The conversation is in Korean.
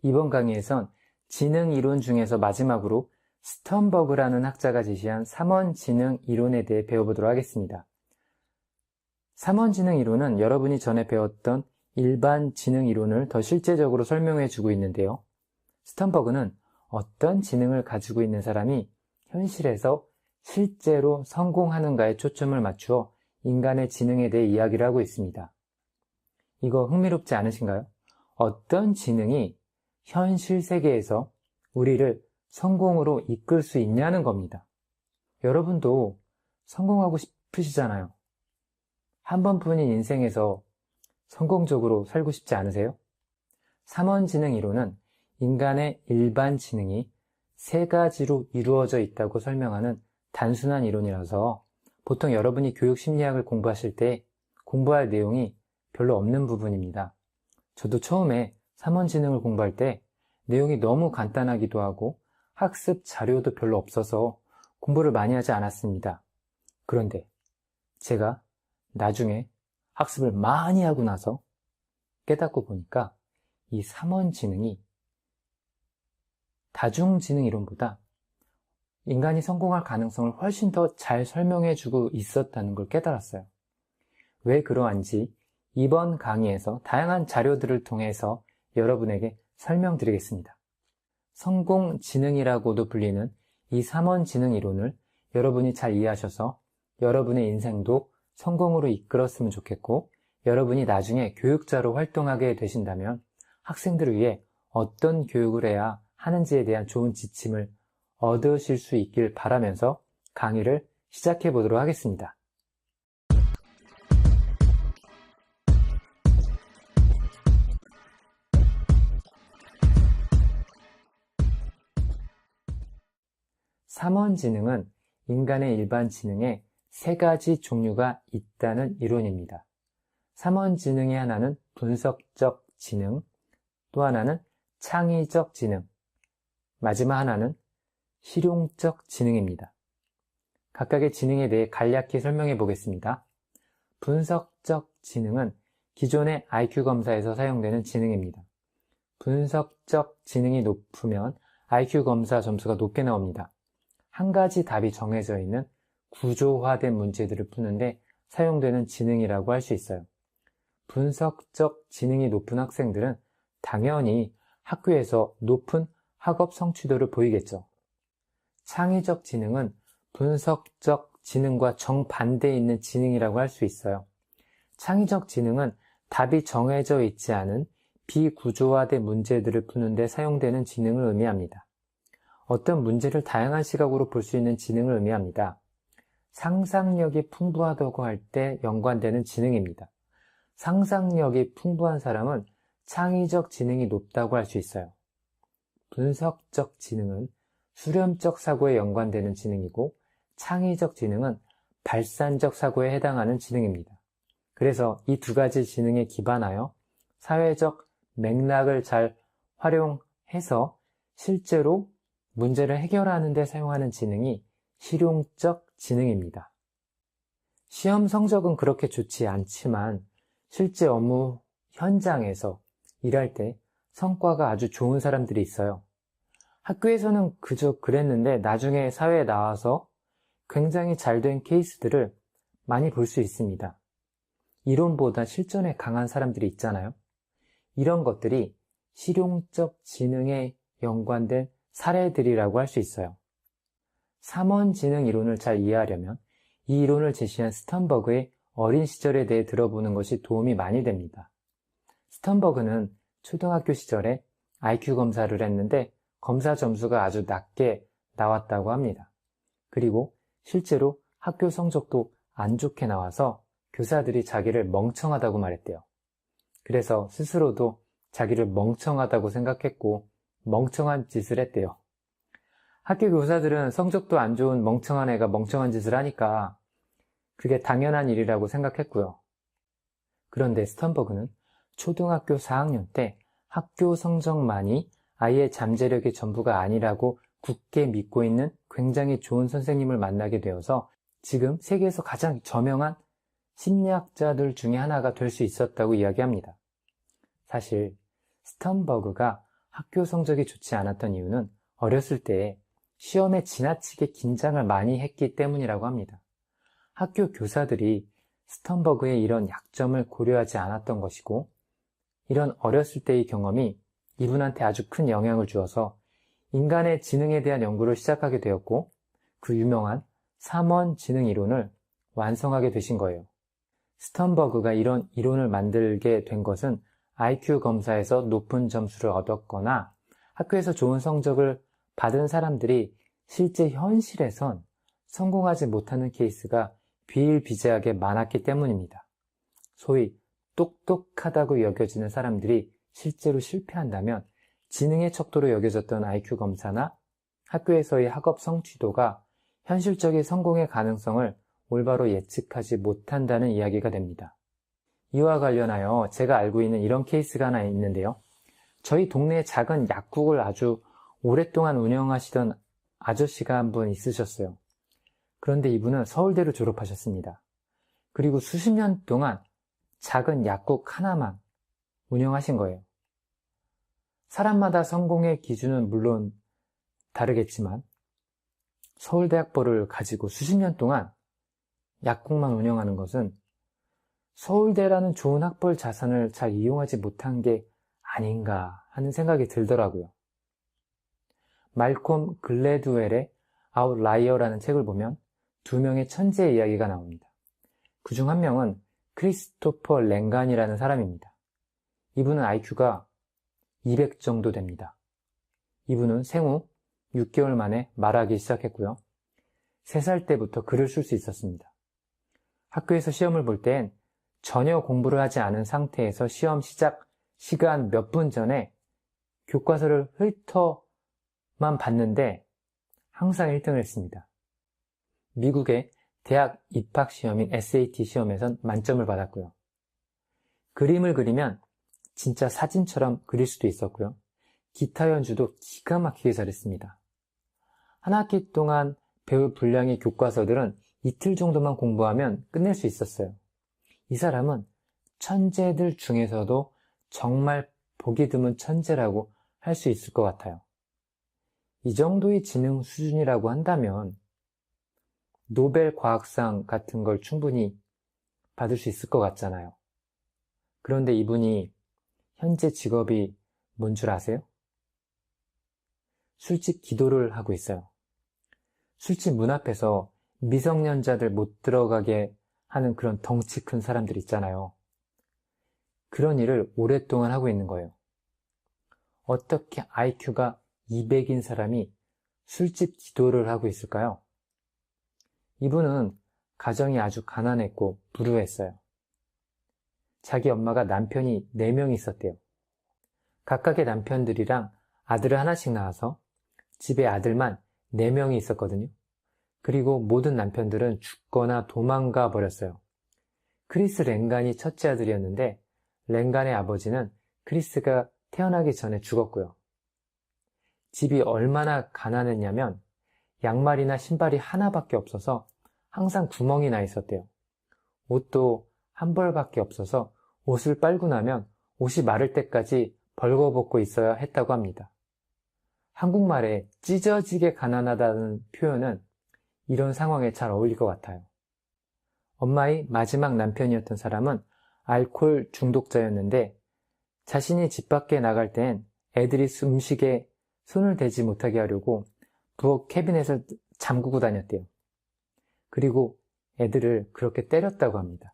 이번 강의에선 지능 이론 중에서 마지막으로 스턴버그라는 학자가 제시한 3원 지능 이론에 대해 배워보도록 하겠습니다. 3원 지능 이론은 여러분이 전에 배웠던 일반 지능 이론을 더 실제적으로 설명해 주고 있는데요. 스턴버그는 어떤 지능을 가지고 있는 사람이 현실에서 실제로 성공하는가에 초점을 맞추어 인간의 지능에 대해 이야기를 하고 있습니다. 이거 흥미롭지 않으신가요? 어떤 지능이 현실 세계에서 우리를 성공으로 이끌 수 있냐는 겁니다. 여러분도 성공하고 싶으시잖아요. 한 번뿐인 인생에서 성공적으로 살고 싶지 않으세요? 3원 지능 이론은 인간의 일반 지능이 3가지로 이루어져 있다고 설명하는 단순한 이론이라서 보통 여러분이 교육 심리학을 공부하실 때 공부할 내용이 별로 없는 부분입니다. 저도 처음에 3원 지능을 공부할 때 내용이 너무 간단하기도 하고 학습 자료도 별로 없어서 공부를 많이 하지 않았습니다. 그런데 제가 나중에 학습을 많이 하고 나서 깨닫고 보니까 이 3원 지능이 다중지능 이론보다 인간이 성공할 가능성을 훨씬 더 잘 설명해주고 있었다는 걸 깨달았어요. 왜 그러한지 이번 강의에서 다양한 자료들을 통해서 여러분에게 설명드리겠습니다. 성공지능이라고도 불리는 이 3원 지능 이론을 여러분이 잘 이해하셔서 여러분의 인생도 성공으로 이끌었으면 좋겠고, 여러분이 나중에 교육자로 활동하게 되신다면 학생들을 위해 어떤 교육을 해야 하는지에 대한 좋은 지침을 얻으실 수 있길 바라면서 강의를 시작해 보도록 하겠습니다. 삼원 지능은 인간의 일반 지능에 3가지 종류가 있다는 이론입니다. 3원 지능의 하나는 분석적 지능, 또 하나는 창의적 지능, 마지막 하나는 실용적 지능입니다. 각각의 지능에 대해 간략히 설명해 보겠습니다. 분석적 지능은 기존의 IQ 검사에서 사용되는 지능입니다. 분석적 지능이 높으면 IQ 검사 점수가 높게 나옵니다. 한 가지 답이 정해져 있는 구조화된 문제들을 푸는데 사용되는 지능이라고 할 수 있어요. 분석적 지능이 높은 학생들은 당연히 학교에서 높은 학업 성취도를 보이겠죠. 창의적 지능은 분석적 지능과 정반대에 있는 지능이라고 할 수 있어요. 창의적 지능은 답이 정해져 있지 않은 비구조화된 문제들을 푸는데 사용되는 지능을 의미합니다. 어떤 문제를 다양한 시각으로 볼 수 있는 지능을 의미합니다. 상상력이 풍부하다고 할 때 연관되는 지능입니다. 상상력이 풍부한 사람은 창의적 지능이 높다고 할 수 있어요. 분석적 지능은 수렴적 사고에 연관되는 지능이고, 창의적 지능은 발산적 사고에 해당하는 지능입니다. 그래서 이 2가지 지능에 기반하여 사회적 맥락을 잘 활용해서 실제로 문제를 해결하는 데 사용하는 지능이 실용적 지능입니다. 시험 성적은 그렇게 좋지 않지만 실제 업무 현장에서 일할 때 성과가 아주 좋은 사람들이 있어요. 학교에서는 그저 그랬는데 나중에 사회에 나와서 굉장히 잘된 케이스들을 많이 볼 수 있습니다. 이론보다 실전에 강한 사람들이 있잖아요. 이런 것들이 실용적 지능에 연관된 사례들이라고 할 수 있어요. 3원 지능 이론을 잘 이해하려면 이 이론을 제시한 스턴버그의 어린 시절에 대해 들어보는 것이 도움이 많이 됩니다. 스턴버그는 초등학교 시절에 IQ 검사를 했는데 검사 점수가 아주 낮게 나왔다고 합니다. 그리고 실제로 학교 성적도 안 좋게 나와서 교사들이 자기를 멍청하다고 말했대요. 그래서 스스로도 자기를 멍청하다고 생각했고 멍청한 짓을 했대요. 학교 교사들은 성적도 안 좋은 멍청한 애가 멍청한 짓을 하니까 그게 당연한 일이라고 생각했고요. 그런데 스턴버그는 초등학교 4학년 때 학교 성적만이 아이의 잠재력의 전부가 아니라고 굳게 믿고 있는 굉장히 좋은 선생님을 만나게 되어서 지금 세계에서 가장 저명한 심리학자들 중에 하나가 될 수 있었다고 이야기합니다. 사실 스턴버그가 학교 성적이 좋지 않았던 이유는 어렸을 때에 시험에 지나치게 긴장을 많이 했기 때문이라고 합니다. 학교 교사들이 스턴버그의 이런 약점을 고려하지 않았던 것이고, 이런 어렸을 때의 경험이 이분한테 아주 큰 영향을 주어서 인간의 지능에 대한 연구를 시작하게 되었고, 그 유명한 3원 지능 이론을 완성하게 되신 거예요. 스턴버그가 이런 이론을 만들게 된 것은 IQ 검사에서 높은 점수를 얻었거나 학교에서 좋은 성적을 받은 사람들이 실제 현실에선 성공하지 못하는 케이스가 비일비재하게 많았기 때문입니다. 소위 똑똑하다고 여겨지는 사람들이 실제로 실패한다면 지능의 척도로 여겨졌던 IQ 검사나 학교에서의 학업 성취도가 현실적인 성공의 가능성을 올바로 예측하지 못한다는 이야기가 됩니다. 이와 관련하여 제가 알고 있는 이런 케이스가 하나 있는데요. 저희 동네에 작은 약국을 아주 오랫동안 운영하시던 아저씨가 한 분 있으셨어요. 그런데 이분은 서울대를 졸업하셨습니다. 그리고 수십 년 동안 작은 약국 하나만 운영하신 거예요. 사람마다 성공의 기준은 물론 다르겠지만 서울대학벌을 가지고 수십 년 동안 약국만 운영하는 것은 서울대라는 좋은 학벌 자산을 잘 이용하지 못한 게 아닌가 하는 생각이 들더라고요. 말콤 글래드웰의 아웃라이어라는 책을 보면 두 명의 천재의 이야기가 나옵니다. 그중 한 명은 크리스토퍼 랭간이라는 사람입니다. 이분은 IQ가 200 정도 됩니다. 이분은 생후 6개월 만에 말하기 시작했고요. 3살 때부터 글을 쓸 수 있었습니다. 학교에서 시험을 볼 땐 전혀 공부를 하지 않은 상태에서 시험 시작 시간 몇 분 전에 교과서를 훑어만 봤는데 항상 1등을 했습니다. 미국의 대학 입학 시험인 SAT 시험에선 만점을 받았고요. 그림을 그리면 진짜 사진처럼 그릴 수도 있었고요. 기타 연주도 기가 막히게 잘했습니다. 한 학기 동안 배울 분량의 교과서들은 이틀 정도만 공부하면 끝낼 수 있었어요. 이 사람은 천재들 중에서도 정말 보기 드문 천재라고 할 수 있을 것 같아요. 이 정도의 지능 수준이라고 한다면 노벨 과학상 같은 걸 충분히 받을 수 있을 것 같잖아요. 그런데 이분이 현재 직업이 뭔 줄 아세요? 술집 기도를 하고 있어요. 술집 문 앞에서 미성년자들 못 들어가게 하는 그런 덩치 큰 사람들 있잖아요. 그런 일을 오랫동안 하고 있는 거예요. 어떻게 IQ가 200인 사람이 술집 기도를 하고 있을까요? 이분은 가정이 아주 가난했고 부유했어요. 자기 엄마가 남편이 4명 있었대요. 각각의 남편들이랑 아들을 하나씩 낳아서 집에 아들만 4명이 있었거든요. 그리고 모든 남편들은 죽거나 도망가 버렸어요. 크리스 랭간이 첫째 아들이었는데 랭간의 아버지는 크리스가 태어나기 전에 죽었고요. 집이 얼마나 가난했냐면 양말이나 신발이 하나밖에 없어서 항상 구멍이 나 있었대요. 옷도 한 벌밖에 없어서 옷을 빨고 나면 옷이 마를 때까지 벌거벗고 있어야 했다고 합니다. 한국말에 찢어지게 가난하다는 표현은 이런 상황에 잘 어울릴 것 같아요. 엄마의 마지막 남편이었던 사람은 알코올 중독자였는데 자신이 집 밖에 나갈 땐 애들이 음식에 손을 대지 못하게 하려고 부엌 캐비넷을 잠그고 다녔대요. 그리고 애들을 그렇게 때렸다고 합니다.